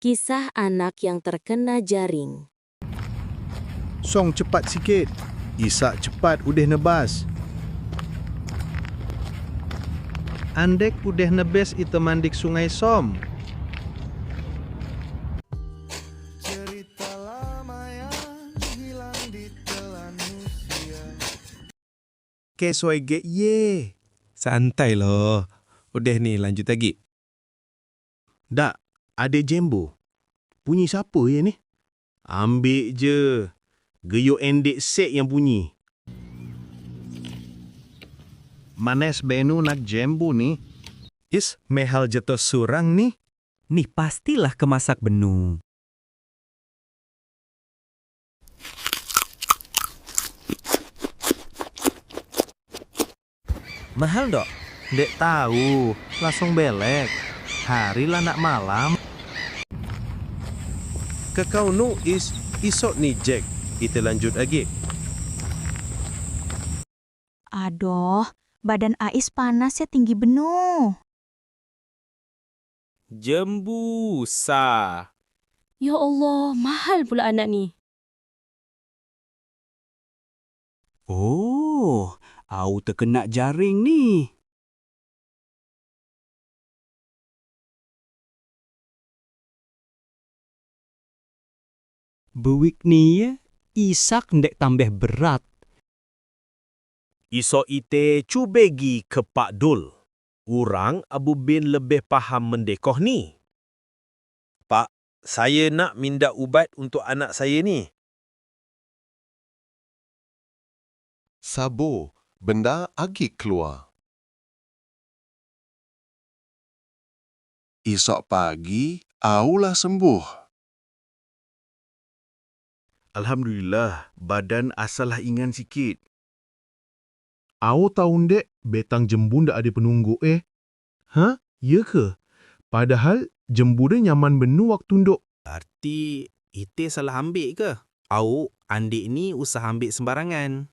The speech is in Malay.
Kisah anak yang terkena jaring. Song cepat sikit. Isak cepat udih nebas. Andek udih nebes ita mandik sungai Som. Cerita lama yang hilang di telan usia. Kesoy ge ye. Santai loh. Udah ni, lanjut lagi. Dak, ada jembo. Bunyi siapa ya ni? Ambil je. Geyok endek set yang bunyi. Manes benu nak jembo ni? Is, mehal jatuh surang ni? Ni pastilah kemasak benu. Mahal dok? Dek tahu. Langsung belek. Hari lah nak malam. Kakau nu is isok ni Jack. Kita lanjut lagi. Aduh, badan Ais panas ya tinggi benuh. Jembusa. Ya Allah, mahal pula anak ni. Oh, au terkena jaring ni. Buik ni ya, Isak ndek tambah berat. Isok ite cubegi ke Pak Dul. Urang Abu Bin lebih faham mendekoh ni. Pak, saya nak minda ubat untuk anak saya ni. Sabo, benda agi keluar. Esok pagi, aulah sembuh. Alhamdulillah, badan asalah ingan sikit. Awak tahu dek, betang jembu ndak ada penunggu Ha? Ya ke? Padahal jembu dia nyaman benu waktu nduk. Arti ite salah ambil ke? Au, andik ni usah ambil sembarangan.